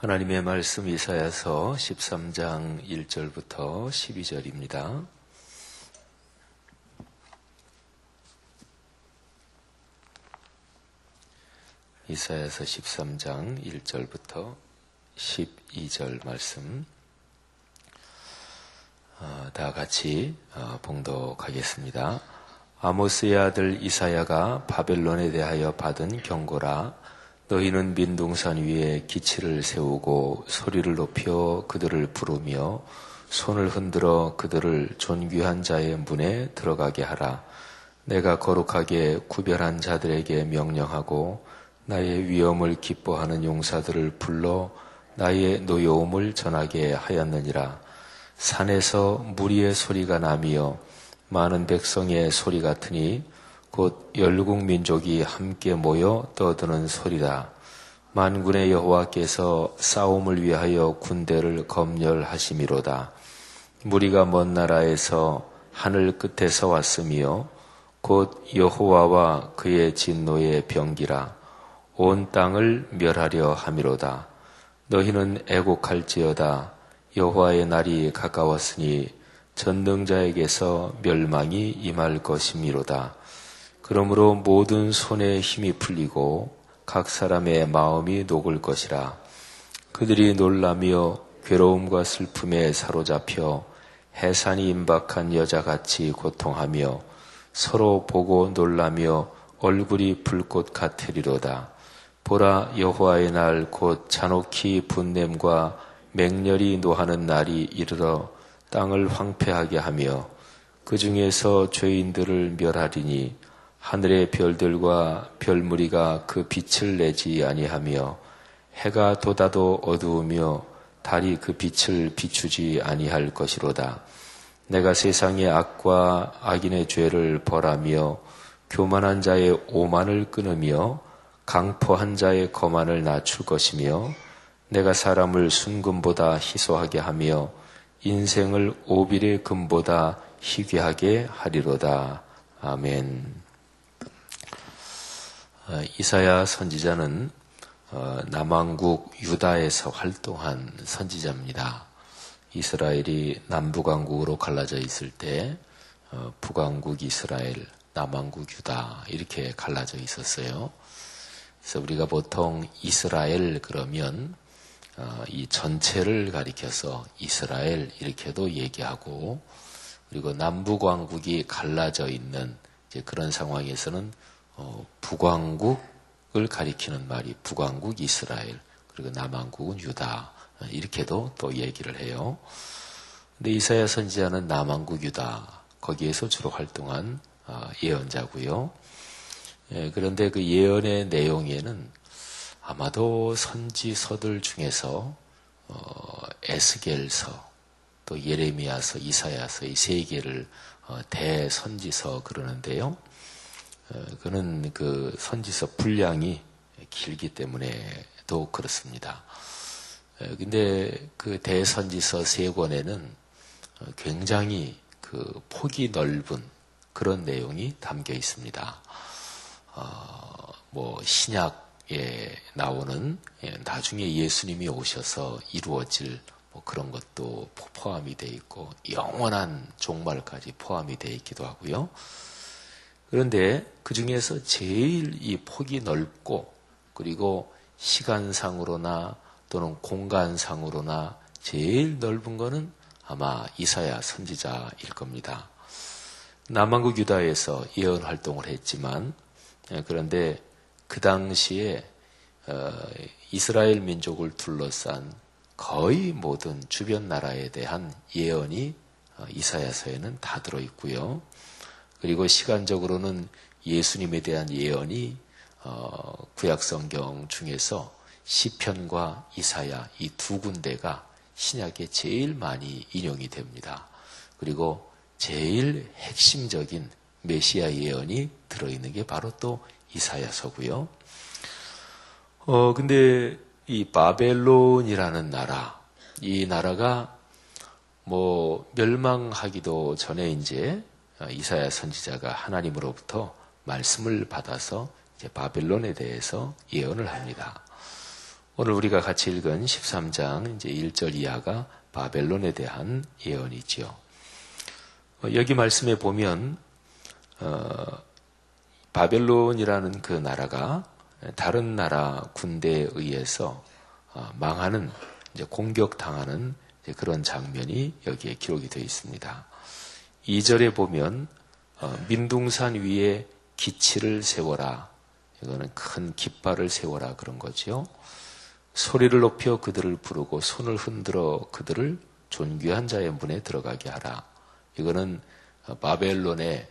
하나님의 말씀 이사야서 13장 1절부터 12절입니다. 이사야서 13장 1절부터 12절 말씀 다 같이 봉독하겠습니다. 아모스의 아들 이사야가 바벨론에 대하여 받은 경고라. 너희는 민둥산 위에 기치를 세우고 소리를 높여 그들을 부르며 손을 흔들어 그들을 존귀한 자의 문에 들어가게 하라. 내가 거룩하게 구별한 자들에게 명령하고 나의 위엄을 기뻐하는 용사들을 불러 나의 노여움을 전하게 하였느니라. 산에서 무리의 소리가 나며 많은 백성의 소리 같으니 곧 열국 민족이 함께 모여 떠드는 소리다. 만군의 여호와께서 싸움을 위하여 군대를 검열하심이로다. 무리가 먼 나라에서 하늘 끝에서 왔으며 곧 여호와와 그의 진노의 병기라. 온 땅을 멸하려 함이로다. 너희는 애곡할지어다. 여호와의 날이 가까웠으니 전능자에게서 멸망이 임할 것이미로다. 그러므로 모든 손에 힘이 풀리고 각 사람의 마음이 녹을 것이라. 그들이 놀라며 괴로움과 슬픔에 사로잡혀 해산이 임박한 여자같이 고통하며 서로 보고 놀라며 얼굴이 불꽃 같으리로다. 보라, 여호와의 날 곧 잔혹히 분냄과 맹렬히 노하는 날이 이르러 땅을 황폐하게 하며 그 중에서 죄인들을 멸하리니 하늘의 별들과 별무리가 그 빛을 내지 아니하며 해가 돋아도 어두우며 달이 그 빛을 비추지 아니할 것이로다. 내가 세상의 악과 악인의 죄를 벌하며 교만한 자의 오만을 끊으며 강포한 자의 거만을 낮출 것이며 내가 사람을 순금보다 희소하게 하며 인생을 오빌의 금보다 희귀하게 하리로다. 아멘. 이사야 선지자는 남왕국 유다에서 활동한 선지자입니다. 이스라엘이 남북왕국으로 갈라져 있을 때 북왕국 이스라엘, 남왕국 유다 이렇게 갈라져 있었어요. 그래서 우리가 보통 이스라엘 그러면 이 전체를 가리켜서 이스라엘 이렇게도 얘기하고, 그리고 남북왕국이 갈라져 있는 이제 그런 상황에서는 북왕국을 가리키는 말이 북왕국 이스라엘, 그리고 남왕국은 유다 이렇게도 또 얘기를 해요. 근데 이사야 선지자는 남왕국 유다 거기에서 주로 활동한 예언자고요. 그런데 그 예언의 내용에는 아마도 선지서들 중에서 에스겔서, 또 예레미야서, 이사야서 이 세 개를 대선지서 그러는데요. 그는 그 선지서 분량이 길기 때문에도 그렇습니다. 근데 그 대선지서 세 권에는 굉장히 그 폭이 넓은 그런 내용이 담겨 있습니다. 신약에 나오는 나중에 예수님이 오셔서 이루어질 그런 것도 포함이 되어 있고 영원한 종말까지 포함이 되어 있기도 하고요. 그런데 그 중에서 제일 이 폭이 넓고 그리고 시간상으로나 또는 공간상으로나 제일 넓은 거는 아마 이사야 선지자일 겁니다. 남왕국 유다에서 예언 활동을 했지만, 그런데 그 당시에 이스라엘 민족을 둘러싼 거의 모든 주변 나라에 대한 예언이 이사야서에는 다 들어있고요. 그리고 시간적으로는 예수님에 대한 예언이 구약성경 중에서 시편과 이사야 이 두 군데가 신약에 제일 많이 인용이 됩니다. 그리고 제일 핵심적인 메시아 예언이 들어있는 게 바로 또 이사야서고요. 근데 이 바벨론이라는 나라, 이 나라가 멸망하기도 전에 이제 이사야 선지자가 하나님으로부터 말씀을 받아서 이제 바벨론에 대해서 예언을 합니다. 오늘 우리가 같이 읽은 13장 이제 1절 이하가 바벨론에 대한 예언이지요. 여기 말씀에 보면 바벨론이라는 그 나라가 다른 나라 군대에 의해서 망하는, 이제 공격당하는 이제 그런 장면이 여기에 기록이 되어 있습니다. 2절에 보면 민둥산 위에 기치를 세워라. 이거는 큰 깃발을 세워라 그런 거죠. 소리를 높여 그들을 부르고 손을 흔들어 그들을 존귀한 자의 문에 들어가게 하라. 이거는 바벨론의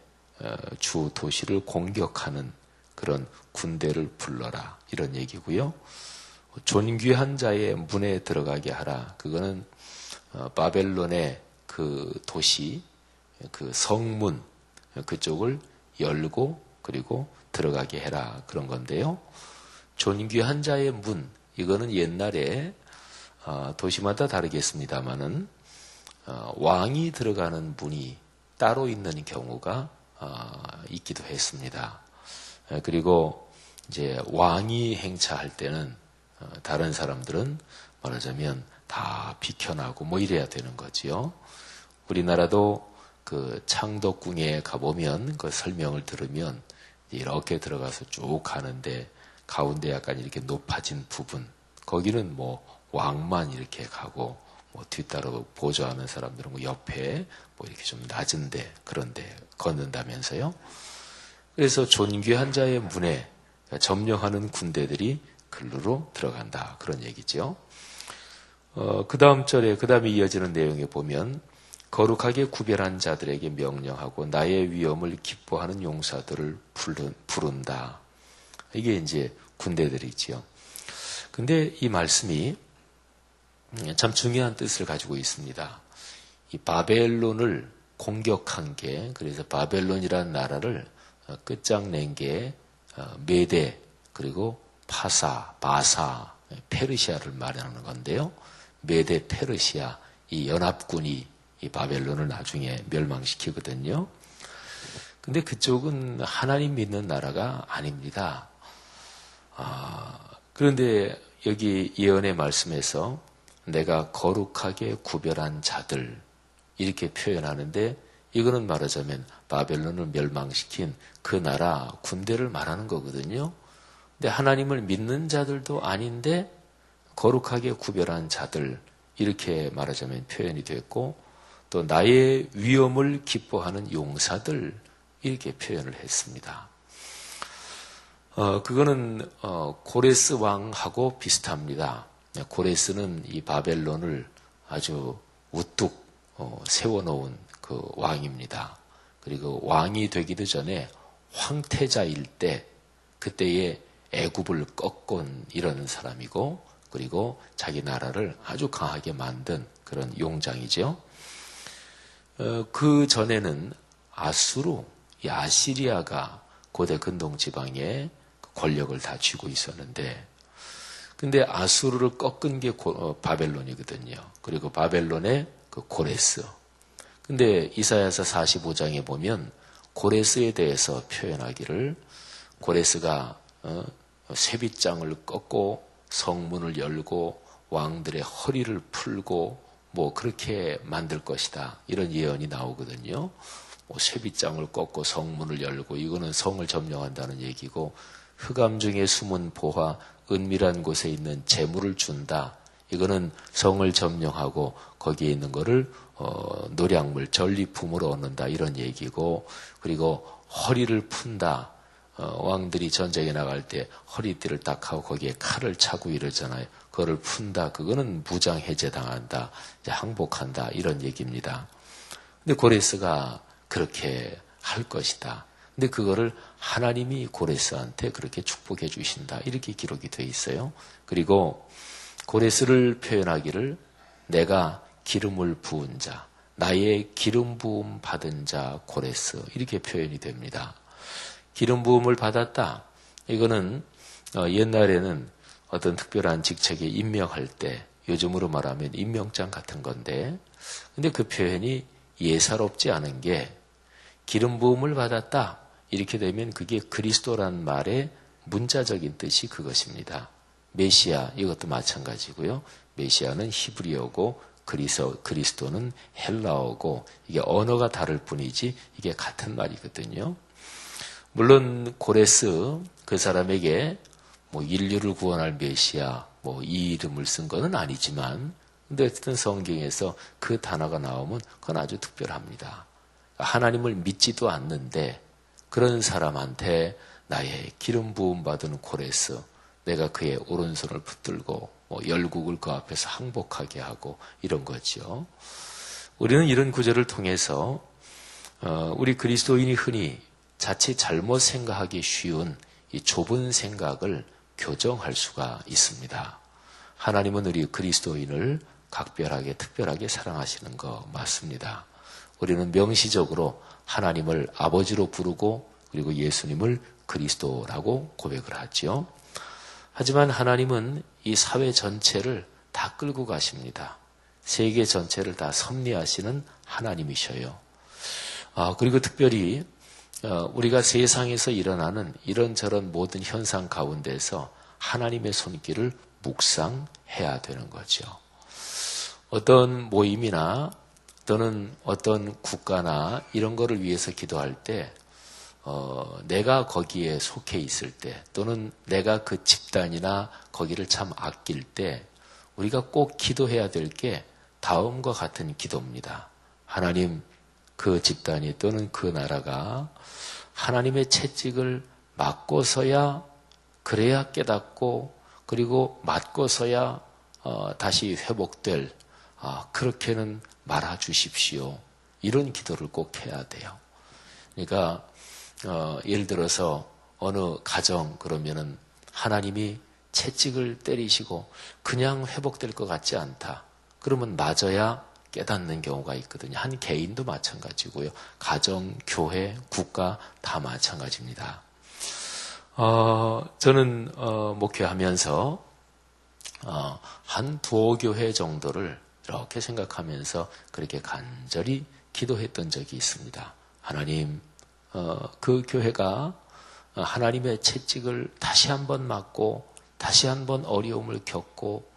주 도시를 공격하는 그런 군대를 불러라 이런 얘기고요. 존귀한 자의 문에 들어가게 하라. 그거는 바벨론의 그 도시, 그 성문 그쪽을 열고 그리고 들어가게 해라 그런 건데요. 존귀한 자의 문, 이거는 옛날에 도시마다 다르겠습니다만은 왕이 들어가는 문이 따로 있는 경우가 있기도 했습니다. 그리고 이제 왕이 행차할 때는 다른 사람들은 말하자면 다 비켜나고 뭐 이래야 되는 거지요. 우리나라도 그 창덕궁에 가보면 그 설명을 들으면 이렇게 들어가서 쭉 가는데 가운데 약간 이렇게 높아진 부분, 거기는 뭐 왕만 이렇게 가고 뭐 뒤따로 보조하는 사람들은 뭐 옆에 뭐 이렇게 좀 낮은데 그런데 걷는다면서요. 그래서 존귀한 자의 문에 점령하는 군대들이 글로 들어간다 그런 얘기죠. 그 다음 절에 그 다음에 이어지는 내용에 보면 거룩하게 구별한 자들에게 명령하고 나의 위엄을 기뻐하는 용사들을 부른다. 이게 이제 군대들이지요. 근데 이 말씀이 참 중요한 뜻을 가지고 있습니다. 이 바벨론을 공격한 게, 그래서 바벨론이라는 나라를 끝장낸 게 메데 그리고 파사, 바사, 페르시아를 말하는 건데요. 메데, 페르시아 이 연합군이 이 바벨론을 나중에 멸망시키거든요. 근데 그쪽은 하나님 믿는 나라가 아닙니다. 그런데 여기 예언의 말씀에서 내가 거룩하게 구별한 자들 이렇게 표현하는데 이거는 말하자면 바벨론을 멸망시킨 그 나라 군대를 말하는 거거든요. 근데 하나님을 믿는 자들도 아닌데 거룩하게 구별한 자들 이렇게 말하자면 표현이 됐고 또 나의 위엄을 기뻐하는 용사들 이렇게 표현을 했습니다. 그거는 고레스 왕하고 비슷합니다. 고레스는 이 바벨론을 아주 우뚝 세워놓은 그 왕입니다. 그리고 왕이 되기도 전에 황태자일 때 그때의 애굽을 꺾은 이런 사람이고 그리고 자기 나라를 아주 강하게 만든 그런 용장이죠. 그 전에는 아수르, 이 아시리아가 고대 근동 지방에 권력을 다 쥐고 있었는데 근데 아수르를 꺾은 게 바벨론이거든요. 그리고 바벨론의 그 고레스. 근데 이사야서 45장에 보면 고레스에 대해서 표현하기를 고레스가 쇠빗장을 꺾고 성문을 열고 왕들의 허리를 풀고 뭐 그렇게 만들 것이다. 이런 예언이 나오거든요. 뭐 쇠빗장을 꺾고 성문을 열고 이거는 성을 점령한다는 얘기고 흑암 중에 숨은 보화 은밀한 곳에 있는 재물을 준다. 이거는 성을 점령하고 거기에 있는 거를 노량물 전리품으로 얻는다 이런 얘기고 그리고 허리를 푼다. 왕들이 전쟁에 나갈 때 허리띠를 딱 하고 거기에 칼을 차고 이러잖아요. 그거를 푼다. 그거는 무장 해제당한다. 이제 항복한다. 이런 얘기입니다. 근데 고레스가 그렇게 할 것이다. 근데 그거를 하나님이 고레스한테 그렇게 축복해 주신다. 이렇게 기록이 되어 있어요. 그리고 고레스를 표현하기를 내가 기름을 부은 자, 나의 기름 부음 받은 자 고레스 이렇게 표현이 됩니다. 기름 부음을 받았다. 이거는 옛날에는 어떤 특별한 직책에 임명할 때 요즘으로 말하면 임명장 같은 건데 근데 그 표현이 예사롭지 않은 게 기름 부음을 받았다. 이렇게 되면 그게 그리스도란 말의 문자적인 뜻이 그것입니다. 메시아 이것도 마찬가지고요. 메시아는 히브리어고 그리스도는 헬라어고 이게 언어가 다를 뿐이지 이게 같은 말이거든요. 물론 고레스 그 사람에게 뭐 인류를 구원할 메시아 뭐 이 이름을 쓴 거는 아니지만 근데 어쨌든 성경에서 그 단어가 나오면 그건 아주 특별합니다. 하나님을 믿지도 않는데 그런 사람한테 나의 기름 부음 받은 고레스 내가 그의 오른손을 붙들고 열국을 그 앞에서 항복하게 하고 이런 거죠. 우리는 이런 구절을 통해서 우리 그리스도인이 흔히 자칫 잘못 생각하기 쉬운 이 좁은 생각을 교정할 수가 있습니다. 하나님은 우리 그리스도인을 각별하게 특별하게 사랑하시는 거 맞습니다. 우리는 명시적으로 하나님을 아버지로 부르고 그리고 예수님을 그리스도라고 고백을 하죠. 하지만 하나님은 이 사회 전체를 다 끌고 가십니다. 세계 전체를 다 섭리하시는 하나님이셔요. 그리고 특별히 우리가 세상에서 일어나는 이런저런 모든 현상 가운데서 하나님의 손길을 묵상해야 되는 거죠. 어떤 모임이나 또는 어떤 국가나 이런 거를 위해서 기도할 때 내가 거기에 속해 있을 때 또는 내가 그 집단이나 거기를 참 아낄 때 우리가 꼭 기도해야 될 게 다음과 같은 기도입니다. 하나님, 그 집단이 또는 그 나라가 하나님의 채찍을 맞고서야 그래야 깨닫고 그리고 맞고서야 다시 회복될 그렇게는 말아주십시오. 이런 기도를 꼭 해야 돼요. 그러니까 예를 들어서 어느 가정 그러면은 하나님이 채찍을 때리시고 그냥 회복될 것 같지 않다. 그러면 맞아야 깨닫는 경우가 있거든요. 한 개인도 마찬가지고요. 가정, 교회, 국가 다 마찬가지입니다. 저는 목회하면서 한 두어 교회 정도를 이렇게 생각하면서 그렇게 간절히 기도했던 적이 있습니다. 하나님, 그 교회가 하나님의 채찍을 다시 한번 맞고 다시 한번 어려움을 겪고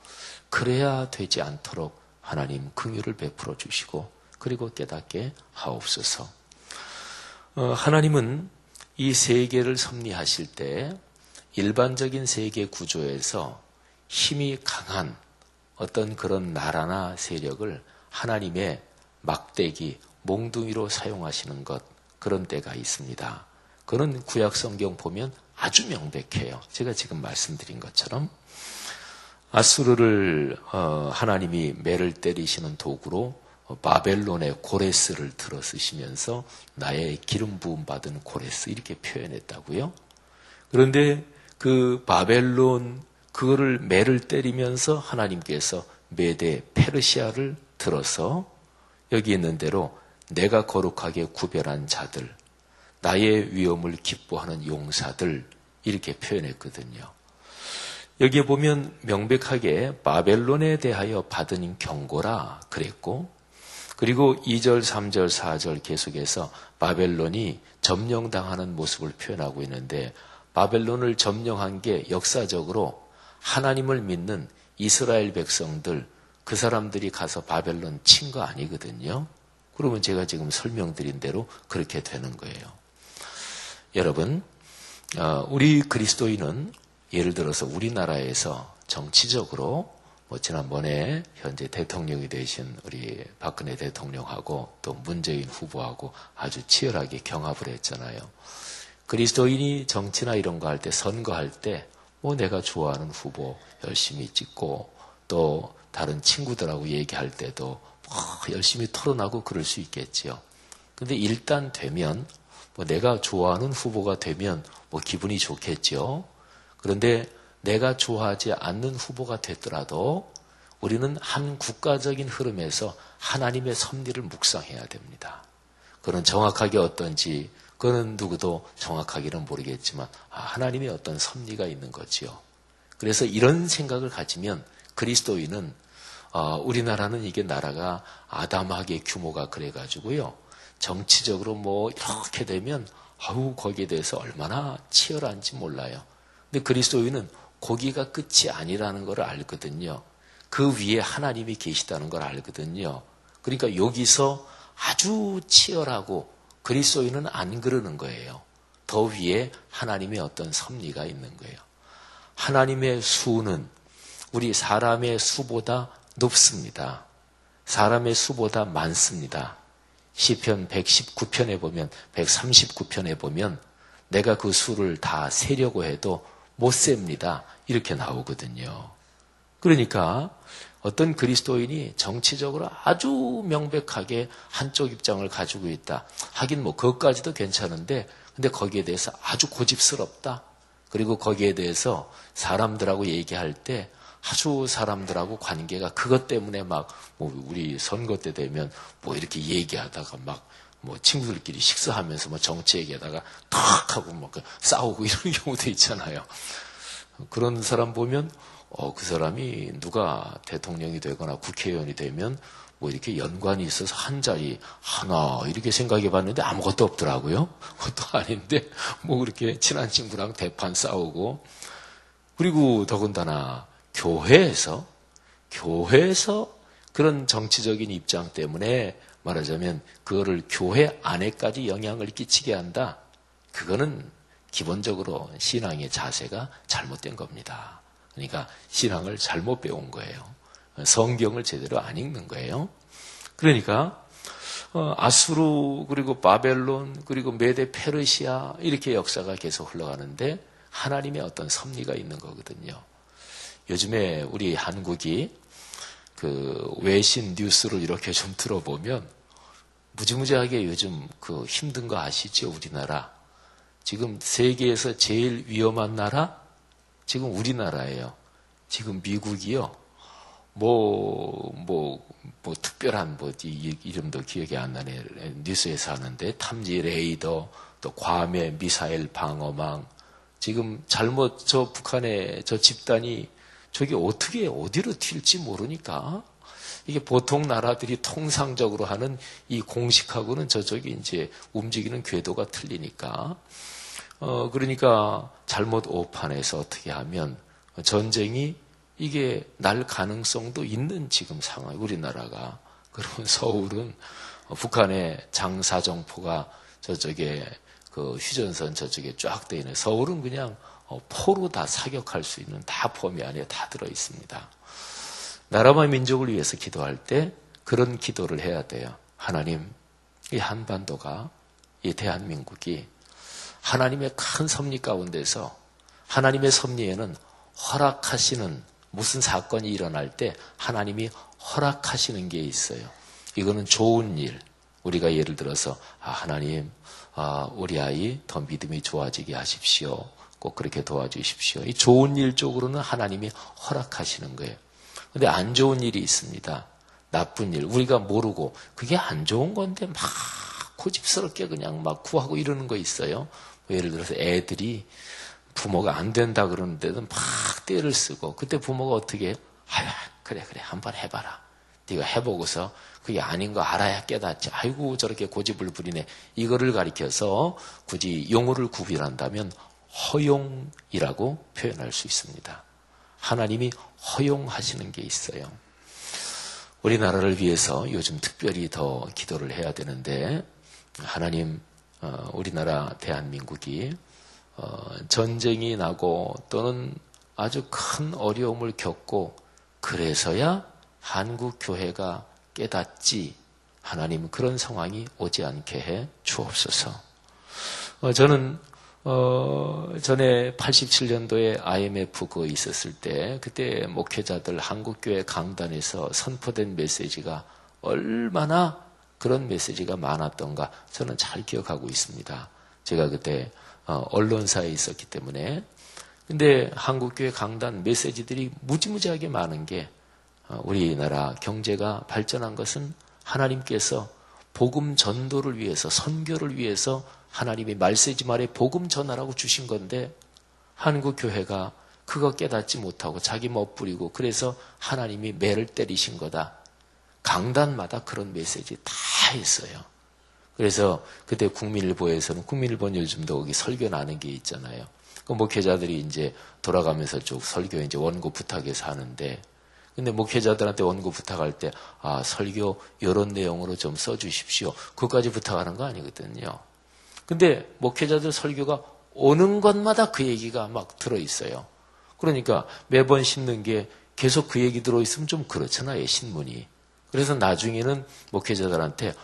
그래야 되지 않도록 하나님 긍휼을 베풀어 주시고 그리고 깨닫게 하옵소서. 하나님은 이 세계를 섭리하실 때 일반적인 세계 구조에서 힘이 강한 어떤 그런 나라나 세력을 하나님의 막대기, 몽둥이로 사용하시는 것 그런 때가 있습니다. 그런 구약 성경 보면 아주 명백해요. 제가 지금 말씀드린 것처럼 아수르를 하나님이 매를 때리시는 도구로 바벨론의 고레스를 들어 쓰시면서 나의 기름 부음 받은 고레스 이렇게 표현했다고요. 그런데 그 바벨론 그거를 매를 때리면서 하나님께서 메대 페르시아를 들어서 여기 있는 대로 내가 거룩하게 구별한 자들, 나의 위엄을 기뻐하는 용사들 이렇게 표현했거든요. 여기에 보면 명백하게 바벨론에 대하여 받은 경고라 그랬고 그리고 2절, 3절, 4절 계속해서 바벨론이 점령당하는 모습을 표현하고 있는데 바벨론을 점령한 게 역사적으로 하나님을 믿는 이스라엘 백성들 그 사람들이 가서 바벨론 친 거 아니거든요. 그러면 제가 지금 설명드린 대로 그렇게 되는 거예요. 여러분, 우리 그리스도인은 예를 들어서 우리나라에서 정치적으로 지난번에 현재 대통령이 되신 우리 박근혜 대통령하고 또 문재인 후보하고 아주 치열하게 경합을 했잖아요. 그리스도인이 정치나 이런 거 할 때 선거할 때 내가 좋아하는 후보 열심히 찍고 또 다른 친구들하고 얘기할 때도 열심히 토론하고 그럴 수 있겠지요. 근데 일단 되면 내가 좋아하는 후보가 되면 기분이 좋겠죠. 그런데 내가 좋아하지 않는 후보가 됐더라도 우리는 한 국가적인 흐름에서 하나님의 섭리를 묵상해야 됩니다. 그건 정확하게 어떤지 그거는 누구도 정확하게는 모르겠지만 하나님의 어떤 섭리가 있는 거지요. 그래서 이런 생각을 가지면 그리스도인은 우리나라는 이게 나라가 아담하게 규모가 그래가지고요. 정치적으로 이렇게 되면 거기에 대해서 얼마나 치열한지 몰라요. 근데 그리스도인은 거기가 끝이 아니라는 걸 알거든요. 그 위에 하나님이 계시다는 걸 알거든요. 그러니까 여기서 아주 치열하고 그리스도인은 안 그러는 거예요. 더 위에 하나님의 어떤 섭리가 있는 거예요. 하나님의 수는 우리 사람의 수보다 높습니다. 사람의 수보다 많습니다. 시편 119편에 보면 139편에 보면 내가 그 수를 다 세려고 해도 못 셉니다. 이렇게 나오거든요. 그러니까 어떤 그리스도인이 정치적으로 아주 명백하게 한쪽 입장을 가지고 있다. 하긴 뭐 그것까지도 괜찮은데 근데 거기에 대해서 아주 고집스럽다. 그리고 거기에 대해서 사람들하고 얘기할 때 아주 사람들하고 관계가 그것 때문에 막 뭐 우리 선거 때 되면 뭐 이렇게 얘기하다가 막 뭐 친구들끼리 식사하면서 뭐 정치 얘기하다가 탁 하고 막 싸우고 이런 경우도 있잖아요. 그런 사람 보면 그 사람이 누가 대통령이 되거나 국회의원이 되면 뭐 이렇게 연관이 있어서 한 자리 하나 이렇게 생각해 봤는데 아무것도 없더라고요. 그것도 아닌데 뭐 그렇게 친한 친구랑 대판 싸우고 그리고 더군다나 교회에서 그런 정치적인 입장 때문에 말하자면 그거를 교회 안에까지 영향을 끼치게 한다. 그거는 기본적으로 신앙의 자세가 잘못된 겁니다. 그러니까 신앙을 잘못 배운 거예요. 성경을 제대로 안 읽는 거예요. 그러니까 아수르 그리고 바벨론 그리고 메데 페르시아 이렇게 역사가 계속 흘러가는데 하나님의 어떤 섭리가 있는 거거든요. 요즘에 우리 한국이 그 외신 뉴스를 이렇게 좀 들어보면 무지무지하게 요즘 그 힘든 거 아시죠? 우리나라. 지금 세계에서 제일 위험한 나라? 지금 우리나라예요. 지금 미국이요. 특별한 이름도 기억이 안 나네. 뉴스에서 하는데 탐지 레이더, 또 괌의 미사일 방어망. 지금 잘못 북한의 집단이 저게 어디로 튈지 모르니까 이게 보통 나라들이 통상적으로 하는 이 공식하고는 저쪽이 이제 움직이는 궤도가 틀리니까 그러니까 잘못 오판해서 어떻게 하면 전쟁이 이게 날 가능성도 있는 지금 상황 우리나라가. 그러면 서울은 북한의 장사정포가 저쪽에 그 휴전선 저쪽에 쫙 돼 있는 서울은 그냥 포로 다 사격할 수 있는 다 범위 안에 다 들어 있습니다. 나라와 민족을 위해서 기도할 때 그런 기도를 해야 돼요. 하나님, 이 한반도가 이 대한민국이 하나님의 큰 섭리 가운데서 하나님의 섭리에는 허락하시는 무슨 사건이 일어날 때 하나님이 허락하시는 게 있어요. 이거는 좋은 일. 우리가 예를 들어서 하나님 우리 아이 더 믿음이 좋아지게 하십시오. 꼭 그렇게 도와주십시오. 이 좋은 일 쪽으로는 하나님이 허락하시는 거예요. 근데 안 좋은 일이 있습니다. 나쁜 일. 우리가 모르고 그게 안 좋은 건데 막 고집스럽게 그냥 막 구하고 이러는 거 있어요. 예를 들어서 애들이 부모가 안 된다 그러는데도 막 떼를 쓰고 그때 부모가 어떻게 해요? 그래 한번 해봐라. 네가 해보고서 그게 아닌 거 알아야 깨닫지. 아이고 저렇게 고집을 부리네. 이거를 가리켜서 굳이 용어를 구별한다면 허용이라고 표현할 수 있습니다. 하나님이 허용하시는 게 있어요. 우리나라를 위해서 요즘 특별히 더 기도를 해야 되는데 하나님 우리나라 대한민국이 전쟁이 나고 또는 아주 큰 어려움을 겪고 그래서야 한국 교회가 깨닫지 하나님 그런 상황이 오지 않게 해 주옵소서. 저는 전에 87년도에 IMF 그거 있었을 때 그때 목회자들 한국교회 강단에서 선포된 메시지가 얼마나 그런 메시지가 많았던가 저는 잘 기억하고 있습니다. 제가 그때 언론사에 있었기 때문에. 근데 한국교회 강단 메시지들이 무지무지하게 많은 게 우리나라 경제가 발전한 것은 하나님께서 복음 전도를 위해서 선교를 위해서 하나님이 말세지 말에 복음 전하라고 주신 건데 한국교회가 그거 깨닫지 못하고 자기 멋부리고 그래서 하나님이 매를 때리신 거다. 강단마다 그런 메시지 다 있어요. 그래서 그때 국민일보에서는 국민일보는 요즘도 거기 설교 나는 게 있잖아요. 그 목회자들이 이제 돌아가면서 쭉 설교에 이제 원고 부탁해서 하는데, 근데 목회자들한테 원고 부탁할 때, 설교 이런 내용으로 좀 써주십시오. 그것까지 부탁하는 거 아니거든요. 근데 목회자들 설교가 오는 것마다 그 얘기가 막 들어있어요. 그러니까 매번 씹는 게 계속 그 얘기 들어있으면 좀 그렇잖아요, 신문이. 그래서 나중에는 목회자들한테,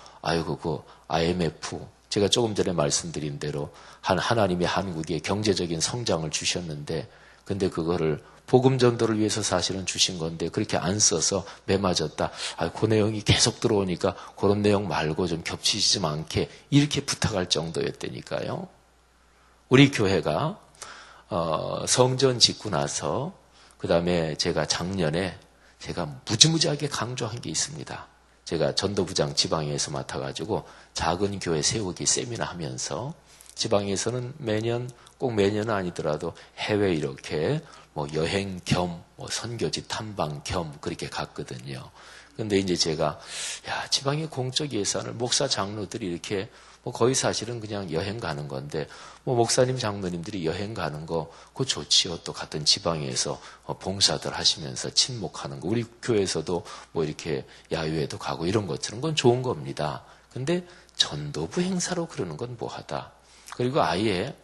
그 IMF, 제가 조금 전에 말씀드린 대로 하나님이 한국에 경제적인 성장을 주셨는데, 근데 그거를 복음 전도를 위해서 사실은 주신 건데 그렇게 안 써서 매맞았다. 그 내용이 계속 들어오니까 그런 내용 말고 좀 겹치지 않게 이렇게 부탁할 정도였다니까요. 우리 교회가 성전 짓고 나서 그 다음에 제가 작년에 제가 무지무지하게 강조한 게 있습니다. 제가 전도부장 지방에서 맡아가지고 작은 교회 세우기 세미나 하면서 지방에서는 매년, 꼭 매년은 아니더라도 해외 이렇게 여행 겸 선교지 탐방 겸 그렇게 갔거든요. 근데 이제 제가 지방의 공적 예산을 목사 장로들이 이렇게 거의 사실은 그냥 여행 가는 건데 목사님 장로님들이 여행 가는 거 그거 좋지요. 또 같은 지방에서 봉사들 하시면서 친목하는 거 우리 교회에서도 이렇게 야유회도 가고 이런 것들은 건 좋은 겁니다. 근데 전도부 행사로 그러는 건 뭐하다. 그리고 아예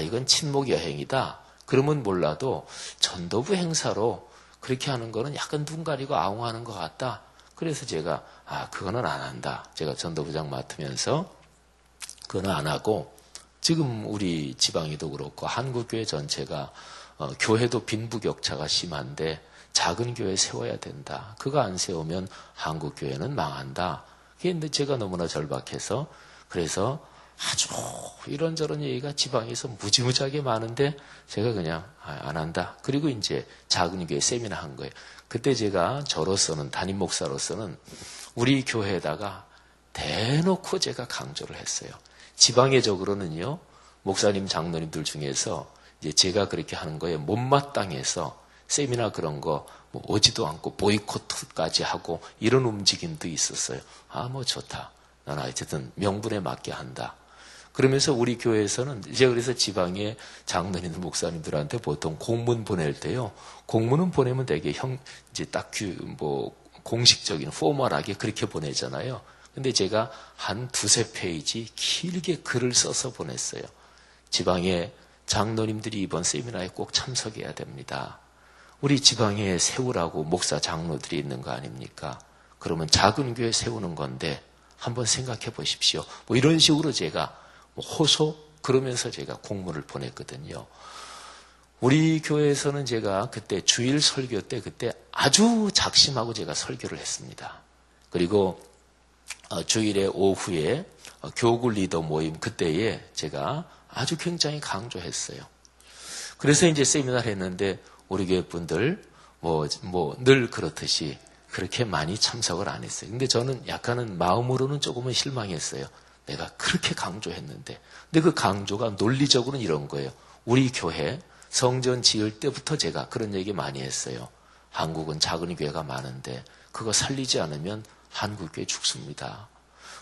이건 친목 여행이다. 그러면 몰라도 전도부 행사로 그렇게 하는 거는 약간 눈 가리고 아웅하는 것 같다. 그래서 제가 그거는 안 한다. 제가 전도부장 맡으면서 그거는 안 하고 지금 우리 지방에도 그렇고 한국교회 전체가 교회도 빈부격차가 심한데 작은 교회 세워야 된다. 그거 안 세우면 한국교회는 망한다. 그런데 제가 너무나 절박해서 그래서 아주 이런저런 얘기가 지방에서 무지무지하게 많은데 제가 그냥 안 한다. 그리고 이제 작은 교회 세미나 한 거예요. 그때 제가 저로서는 담임 목사로서는 우리 교회에다가 대놓고 제가 강조를 했어요. 지방의적으로는요. 목사님 장로님들 중에서 이제 제가 그렇게 하는 거에 못마땅해서 세미나 그런 거 오지도 않고 보이콧까지 하고 이런 움직임도 있었어요. 좋다. 나는 어쨌든 명분에 맞게 한다. 그러면서 우리 교회에서는 이제 그래서 지방의 장로님들 목사님들한테 보통 공문 보낼 때요. 공문은 보내면 되게 이제 딱 공식적인 포멀하게 그렇게 보내잖아요. 근데 제가 한 두세 페이지 길게 글을 써서 보냈어요. 지방의 장로님들이 이번 세미나에 꼭 참석해야 됩니다. 우리 지방에 세우라고 목사 장로들이 있는 거 아닙니까? 그러면 작은 교회 세우는 건데 한번 생각해 보십시오. 이런 식으로 제가 호소 그러면서 제가 공문을 보냈거든요. 우리 교회에서는 제가 그때 주일 설교 때 그때 아주 작심하고 제가 설교를 했습니다. 그리고 주일에 오후에 교구 리더 모임 그때에 제가 아주 굉장히 강조했어요. 그래서 이제 세미나를 했는데 우리 교회 분들 늘 그렇듯이 그렇게 많이 참석을 안 했어요. 근데 저는 약간은 마음으로는 조금은 실망했어요. 내가 그렇게 강조했는데. 근데 그 강조가 논리적으로는 이런 거예요. 우리 교회 성전 지을 때부터 제가 그런 얘기 많이 했어요. 한국은 작은 교회가 많은데 그거 살리지 않으면 한국교회 죽습니다.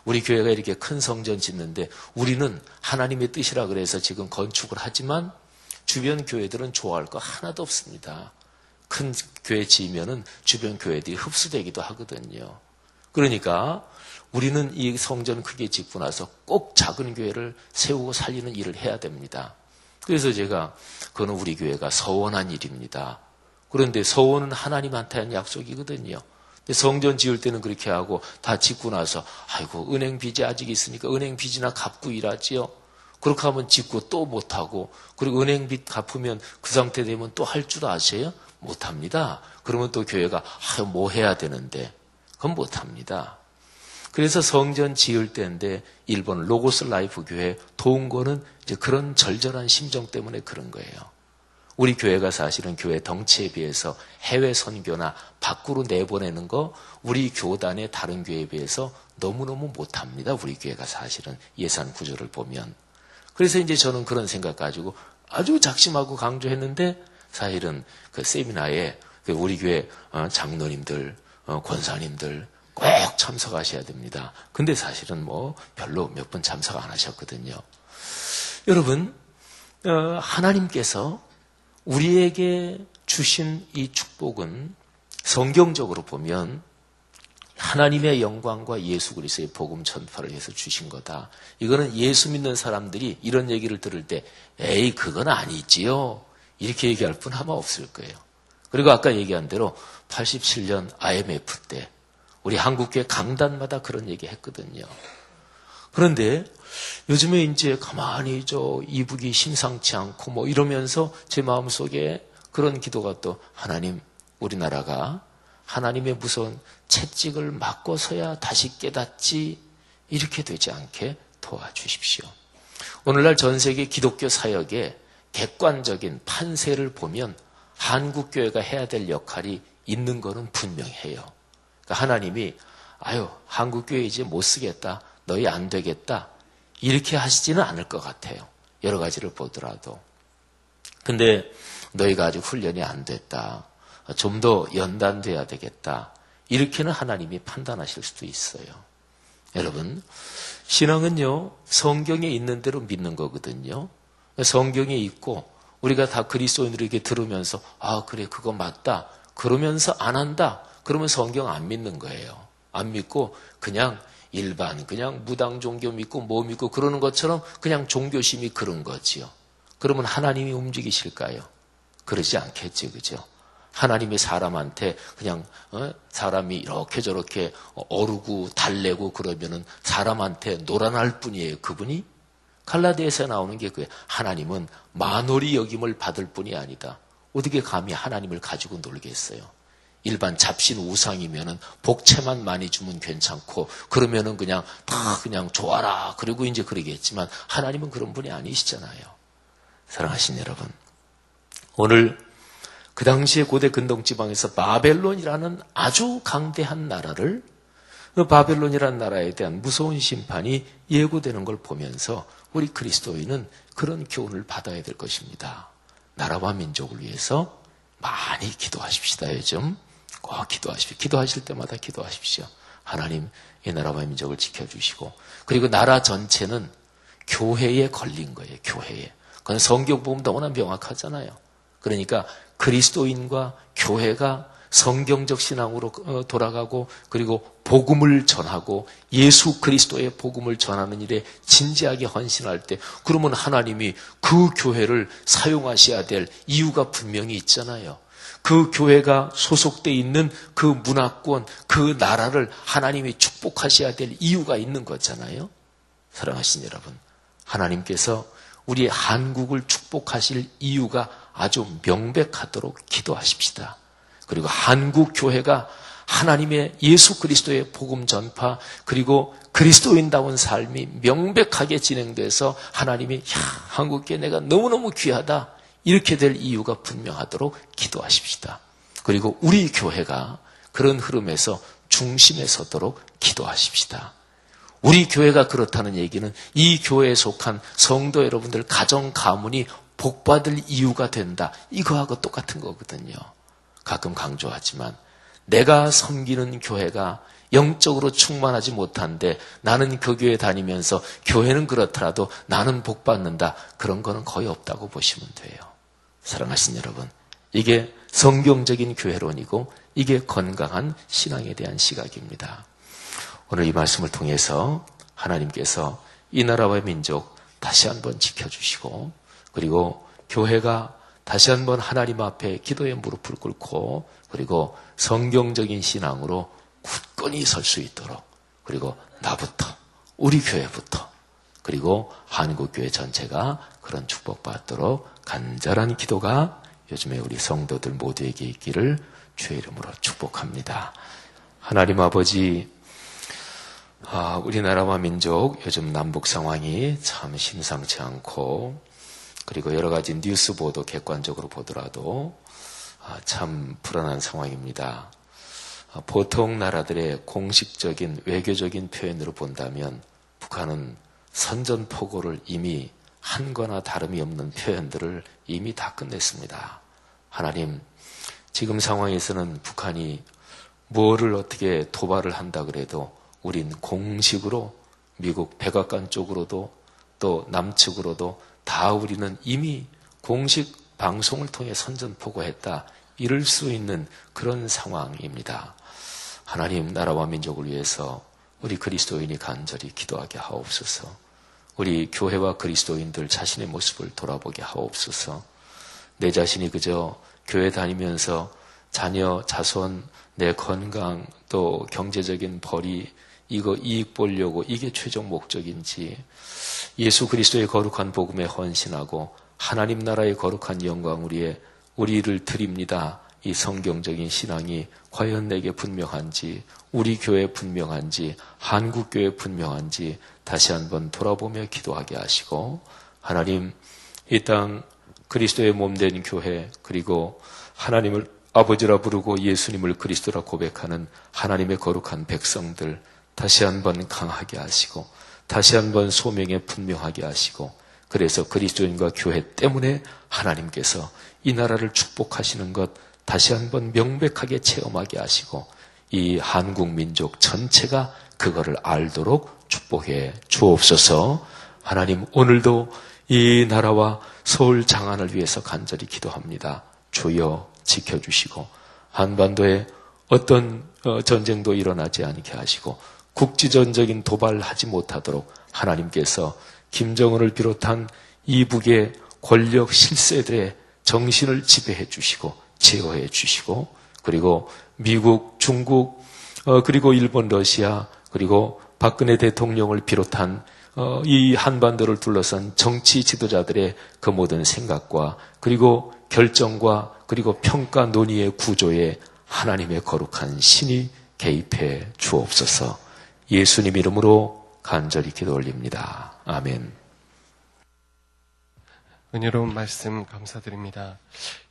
우리 교회가 이렇게 큰 성전 짓는데 우리는 하나님의 뜻이라 그래서 지금 건축을 하지만 주변 교회들은 좋아할 거 하나도 없습니다. 큰 교회 지으면은 주변 교회들이 흡수되기도 하거든요. 그러니까 우리는 이 성전 크게 짓고 나서 꼭 작은 교회를 세우고 살리는 일을 해야 됩니다. 그래서 제가 그거는 우리 교회가 서원한 일입니다. 그런데 서원은 하나님한테 한 약속이거든요. 성전 지을 때는 그렇게 하고 다 짓고 나서 은행 빚이 아직 있으니까 은행 빚이나 갚고 일하지요. 그렇게 하면 짓고 또 못하고 그리고 은행 빚 갚으면 그 상태 되면 또 할 줄 아세요? 못합니다. 그러면 또 교회가 뭐 해야 되는데 그건 못합니다. 그래서 성전 지을 때인데 일본 로고스 라이프 교회 도운 거는 이제 그런 절절한 심정 때문에 그런 거예요. 우리 교회가 사실은 교회 덩치에 비해서 해외 선교나 밖으로 내보내는 거 우리 교단의 다른 교회에 비해서 너무너무 못합니다. 우리 교회가 사실은 예산 구조를 보면. 그래서 이제 저는 그런 생각 가지고 아주 작심하고 강조했는데 사실은 그 세미나에 우리 교회 장로님들, 권사님들 꼭 참석하셔야 됩니다. 근데 사실은 별로 몇 분 참석 안 하셨거든요. 여러분, 하나님께서 우리에게 주신 이 축복은 성경적으로 보면 하나님의 영광과 예수 그리스도의 복음 전파를 위해서 주신 거다. 이거는 예수 믿는 사람들이 이런 얘기를 들을 때 에이 그건 아니지요. 이렇게 얘기할 분 아마 없을 거예요. 그리고 아까 얘기한 대로 87년 IMF 때 우리 한국교회 강단마다 그런 얘기 했거든요. 그런데 요즘에 이제 가만히 이북이 심상치 않고 뭐 이러면서 제 마음속에 그런 기도가 또 하나님 우리나라가 하나님의 무서운 채찍을 맞고서야 다시 깨닫지 이렇게 되지 않게 도와주십시오. 오늘날 전 세계 기독교 사역의 객관적인 판세를 보면 한국교회가 해야 될 역할이 있는 거는 분명해요. 그러니까 하나님이 한국교회 이제 못 쓰겠다. 너희 안 되겠다. 이렇게 하시지는 않을 것 같아요. 여러 가지를 보더라도. 근데 너희가 아직 훈련이 안 됐다. 좀 더 연단돼야 되겠다. 이렇게는 하나님이 판단하실 수도 있어요. 여러분, 신앙은요, 성경에 있는 대로 믿는 거거든요. 성경에 있고 우리가 다 그리스도인들에게 들으면서 그래 그거 맞다. 그러면서 안 한다. 그러면 성경 안 믿는 거예요. 안 믿고 그냥 일반 그냥 무당 종교 믿고 뭐 믿고 그러는 것처럼 그냥 종교심이 그런 거지요. 그러면 하나님이 움직이실까요? 그러지 않겠지, 그죠? 하나님이 사람한테 그냥 사람이 이렇게 저렇게 어르고 달래고 그러면은 사람한테 놀아날 뿐이에요. 그분이 갈라디아서에 나오는 게 그예요. 하나님은 만홀히 여김을 받을 뿐이 아니다. 어떻게 감히 하나님을 가지고 놀겠어요? 일반 잡신 우상이면은 복채만 많이 주면 괜찮고 그러면은 그냥 다 그냥 좋아라. 그리고 이제 그러겠지만 하나님은 그런 분이 아니시잖아요. 사랑하신 여러분, 오늘 그 당시에 고대 근동지방에서 바벨론이라는 아주 강대한 나라를 그 바벨론이라는 나라에 대한 무서운 심판이 예고되는 걸 보면서 우리 그리스도인은 그런 교훈을 받아야 될 것입니다. 나라와 민족을 위해서 많이 기도하십시다. 요즘 꼭 기도하십시오. 기도하실 때마다 기도하십시오. 하나님 이 나라와 민족을 지켜주시고 그리고 나라 전체는 교회에 걸린 거예요. 교회에. 그건 성경 보면 너무나 명확하잖아요. 그러니까 그리스도인과 교회가 성경적 신앙으로 돌아가고 그리고 복음을 전하고 예수 그리스도의 복음을 전하는 일에 진지하게 헌신할 때 그러면 하나님이 그 교회를 사용하셔야 될 이유가 분명히 있잖아요. 그 교회가 소속되어 있는 그 문화권, 그 나라를 하나님이 축복하셔야 될 이유가 있는 거잖아요. 사랑하신 여러분, 하나님께서 우리 한국을 축복하실 이유가 아주 명백하도록 기도하십시다. 그리고 한국 교회가 하나님의 예수 그리스도의 복음 전파 그리고 그리스도인다운 삶이 명백하게 진행돼서 하나님이 한국교회 내가 너무너무 귀하다 이렇게 될 이유가 분명하도록 기도하십시다. 그리고 우리 교회가 그런 흐름에서 중심에 서도록 기도하십시다. 우리 교회가 그렇다는 얘기는 이 교회에 속한 성도 여러분들 가정 가문이 복받을 이유가 된다. 이거하고 똑같은 거거든요. 가끔 강조하지만 내가 섬기는 교회가 영적으로 충만하지 못한데 나는 그 교회 다니면서 교회는 그렇더라도 나는 복받는다. 그런 거는 거의 없다고 보시면 돼요. 사랑하신 여러분, 이게 성경적인 교회론이고 이게 건강한 신앙에 대한 시각입니다. 오늘 이 말씀을 통해서 하나님께서 이 나라와 민족 다시 한번 지켜주시고 그리고 교회가 다시 한번 하나님 앞에 기도의 무릎을 꿇고 그리고 성경적인 신앙으로 굳건히 설 수 있도록 그리고 나부터 우리 교회부터 그리고 한국교회 전체가 그런 축복받도록 간절한 기도가 요즘에 우리 성도들 모두에게 있기를 주의 이름으로 축복합니다. 하나님 아버지, 우리나라와 민족 요즘 남북 상황이 참 심상치 않고 그리고 여러 가지 뉴스 보도 객관적으로 보더라도 참 불안한 상황입니다. 보통 나라들의 공식적인 외교적인 표현으로 본다면 북한은 선전포고를 이미 한 거나 다름이 없는 표현들을 이미 다 끝냈습니다. 하나님, 지금 상황에서는 북한이 뭐를 어떻게 도발을 한다 그래도 우린 공식으로 미국 백악관 쪽으로도 또 남측으로도 다 우리는 이미 공식 방송을 통해 선전포고했다, 이럴 수 있는 그런 상황입니다. 하나님, 나라와 민족을 위해서 우리 그리스도인이 간절히 기도하게 하옵소서. 우리 교회와 그리스도인들 자신의 모습을 돌아보게 하옵소서. 내 자신이 그저 교회 다니면서 자녀, 자손, 내 건강, 또 경제적인 벌이, 이거 이익 보려고 이게 최종 목적인지, 예수 그리스도의 거룩한 복음에 헌신하고 하나님 나라의 거룩한 영광 우리를 드립니다, 이 성경적인 신앙이 과연 내게 분명한지, 우리 교회에 분명한지, 한국교회에 분명한지 다시 한번 돌아보며 기도하게 하시고, 하나님, 이 땅 그리스도의 몸된 교회, 그리고 하나님을 아버지라 부르고 예수님을 그리스도라 고백하는 하나님의 거룩한 백성들 다시 한번 강하게 하시고, 다시 한번 소명에 분명하게 하시고, 그래서 그리스도인과 교회 때문에 하나님께서 이 나라를 축복하시는 것 다시 한번 명백하게 체험하게 하시고, 이 한국 민족 전체가 그거를 알도록 축복해 주옵소서. 하나님, 오늘도 이 나라와 서울 장안을 위해서 간절히 기도합니다. 주여 지켜주시고, 한반도에 어떤 전쟁도 일어나지 않게 하시고, 국지전적인 도발하지 못하도록 하나님께서 김정은을 비롯한 이북의 권력 실세들의 정신을 지배해 주시고 제어해 주시고, 그리고 미국, 중국, 그리고 일본, 러시아, 그리고 박근혜 대통령을 비롯한 이 한반도를 둘러싼 정치 지도자들의 그 모든 생각과 그리고 결정과 그리고 평가 논의의 구조에 하나님의 거룩한 신이 개입해 주옵소서. 예수님 이름으로 간절히 기도 올립니다. 아멘. 은혜로운 말씀 감사드립니다.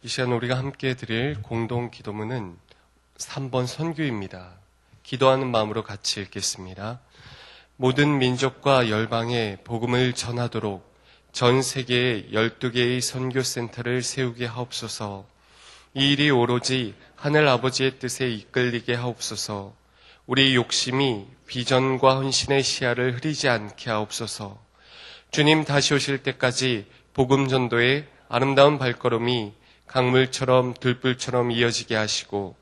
이 시간 우리가 함께 드릴 공동 기도문은 3번 선교입니다. 기도하는 마음으로 같이 읽겠습니다. 모든 민족과 열방에 복음을 전하도록 전 세계에 12개의 선교센터를 세우게 하옵소서. 이 일이 오로지 하늘 아버지의 뜻에 이끌리게 하옵소서. 우리 욕심이 비전과 헌신의 시야를 흐리지 않게 하옵소서. 주님 다시 오실 때까지 복음 전도의 아름다운 발걸음이 강물처럼 들불처럼 이어지게 하시고,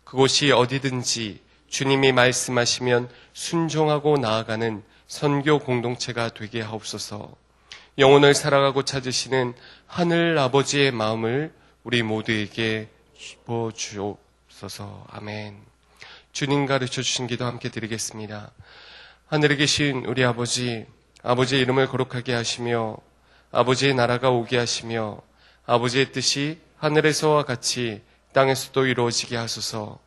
그곳이 어디든지 주님이 말씀하시면 순종하고 나아가는 선교 공동체가 되게 하옵소서. 영혼을 살아가고 찾으시는 하늘 아버지의 마음을 우리 모두에게 주옵소서. 아멘. 주님 가르쳐 주신 기도 함께 드리겠습니다. 하늘에 계신 우리 아버지, 아버지의 이름을 거룩하게 하시며 아버지의 나라가 오게 하시며 아버지의 뜻이 하늘에서와 같이 땅에서도 이루어지게 하소서.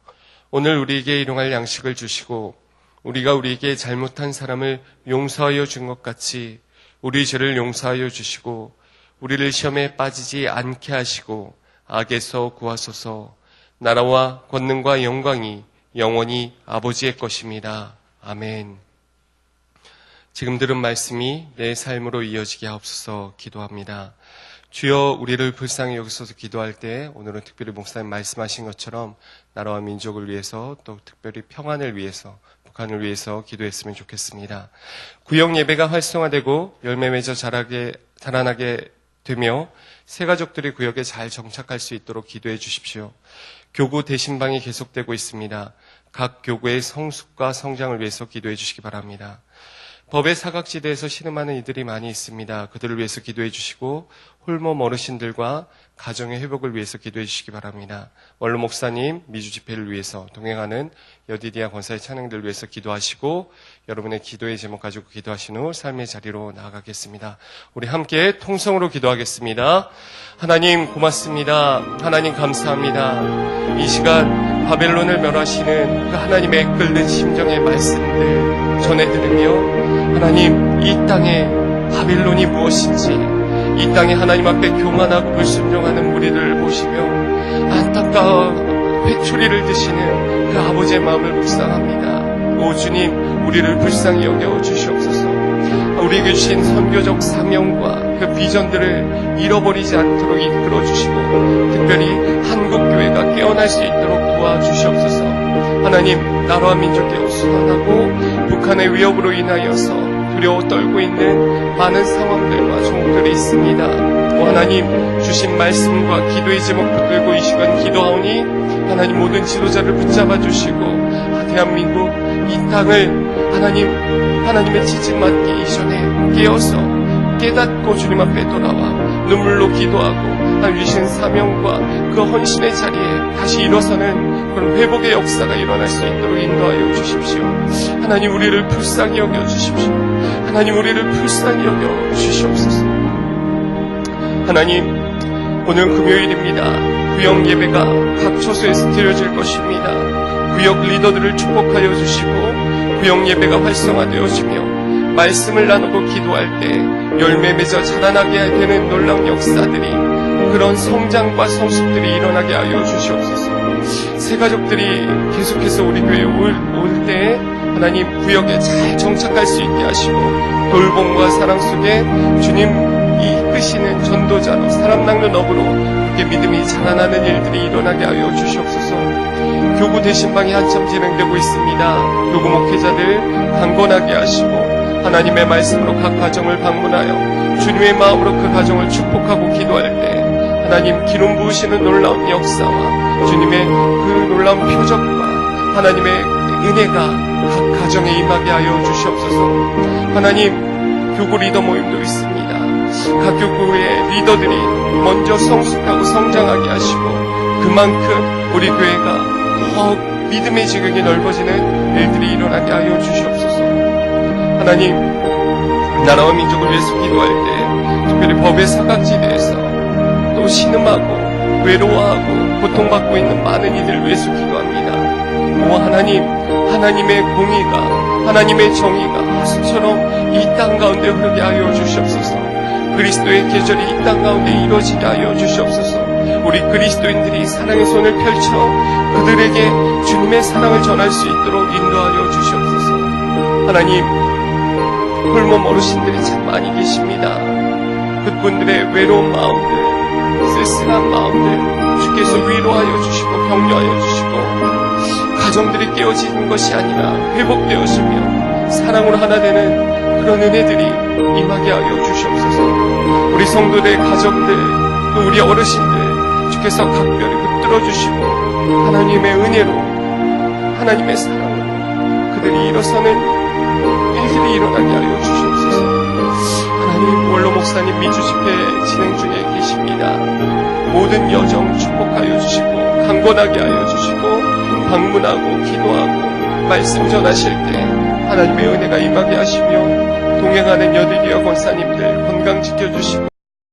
오늘 우리에게 일용할 양식을 주시고 우리가 우리에게 잘못한 사람을 용서하여 준 것 같이 우리 죄를 용서하여 주시고 우리를 시험에 빠지지 않게 하시고 악에서 구하소서. 나라와 권능과 영광이 영원히 아버지의 것입니다. 아멘. 지금 들은 말씀이 내 삶으로 이어지게 하옵소서 기도합니다. 주여, 우리를 불쌍히 여기소서 기도할 때 오늘은 특별히 목사님 말씀하신 것처럼 나라와 민족을 위해서 또 특별히 평안을 위해서 북한을 위해서 기도했으면 좋겠습니다. 구역 예배가 활성화되고 열매 맺어 자라나게 되며 새 가족들이 구역에 잘 정착할 수 있도록 기도해 주십시오. 교구 대신방이 계속되고 있습니다. 각 교구의 성숙과 성장을 위해서 기도해 주시기 바랍니다. 법의 사각지대에서 신음하는 이들이 많이 있습니다. 그들을 위해서 기도해 주시고 홀몸 어르신들과 가정의 회복을 위해서 기도해 주시기 바랍니다. 원로 목사님 미주 집회를 위해서 동행하는 여디디아 권사의 찬양들을 위해서 기도하시고 여러분의 기도의 제목 가지고 기도하신 후 삶의 자리로 나아가겠습니다. 우리 함께 통성으로 기도하겠습니다. 하나님 고맙습니다. 하나님 감사합니다. 이 시간 바벨론을 멸하시는 그 하나님의 끓는 심정의 말씀들 전해드리며 하나님, 이 땅에 바벨론이 무엇인지, 이 땅에 하나님 앞에 교만하고 불순종하는 무리를 보시며 안타까워 회초리를 드시는 그 아버지의 마음을 묵상합니다. 오 주님, 우리를 불쌍히 여겨 주시옵소서. 우리에게 주신 선교적 사명과 그 비전들을 잃어버리지 않도록 이끌어 주시고 특별히 한국교회가 깨어날 수 있도록 도와주시옵소서. 하나님, 나라와 민족의 수완하고 북한의 위협으로 인하여서 두려워 떨고 있는 많은 상황들과 종들이 있습니다. 하나님 주신 말씀과 기도의 제목 붙들고 이 시간 기도하오니 하나님 모든 지도자를 붙잡아 주시고 대한민국 이 땅을 하나님의 지진 맞기 이전에 깨어서 깨닫고 주님 앞에 돌아와 눈물로 기도하고 주신 사명과 그 헌신의 자리에 다시 일어서는 그런 회복의 역사가 일어날 수 있도록 인도하여 주십시오. 하나님 우리를 불쌍히 여겨 주십시오. 하나님 우리를 불쌍히 여겨 주시옵소서. 하나님 오늘 금요일입니다. 구역 예배가 각 처소에서 드려질 것입니다. 구역 리더들을 축복하여 주시고 구역 예배가 활성화되어지며 말씀을 나누고 기도할 때 열매 맺어 자라나게 되는 놀라운 역사들이 그런 성장과 성숙들이 일어나게 하여 주시옵소서. 새 가족들이 계속해서 우리 교회에 올 때 하나님 구역에 잘 정착할 수 있게 하시고 돌봄과 사랑 속에 주님이 이끄시는 전도자로 사람 낚는 업으로 그렇게 믿음이 자라나는 일들이 일어나게 하여 주시옵소서. 교구 대신방이 한참 진행되고 있습니다. 교구 목회자들 강건하게 하시고 하나님의 말씀으로 각 가정을 방문하여 주님의 마음으로 그 가정을 축복하고 기도할 때 하나님 기름 부으시는 놀라운 역사와 주님의 그 놀라운 표적과 하나님의 은혜가 각 가정에 임하게 하여 주시옵소서. 하나님 교구 리더 모임도 있습니다. 각 교구의 리더들이 먼저 성숙하고 성장하게 하시고 그만큼 우리 교회가 더욱 믿음의 지경이 넓어지는 일들이 일어나게 하여 주시옵소서. 하나님 나라와 민족을 위해서 기도할 때 특별히 법의 사각지대에서 또 신음하고 외로워하고 고통받고 있는 많은 이들을 위해서 기도합니다. 하나님의 공의가 하나님의 정의가 하수처럼 이 땅 가운데 흐르게 하여 주시옵소서. 그리스도의 계절이 이 땅 가운데 이루어지게 하여 주시옵소서. 우리 그리스도인들이 사랑의 손을 펼쳐 그들에게 주님의 사랑을 전할 수 있도록 인도하여 주시옵소서. 하나님 홀몸 어르신들이 참 많이 계십니다. 그분들의 외로운 마음들, 쓸쓸한 마음들 주께서 위로하여 주시고 격려하여 주시고 가정들이 깨어지는 것이 아니라 회복되어지며 사랑으로 하나 되는 그런 은혜들이 임하게 하여 주시옵소서. 우리 성도들의 가정들 또 우리 어르신들 주께서 각별히 붙들어 주시고 하나님의 은혜로 하나님의 사랑으로 그들이 일어서는 일들이 일어나게 하여 주시옵소서. 하나님 원로 목사님 미주 집회 진행 중에 계십니다. 모든 여정 축복하여 주시고 강건하게 하여 주시고 방문하고 기도하고 말씀 전하실 때 하나님의 은혜가 임하게 하시며 동행하는 여디디어 권사님들 건강 지켜주시고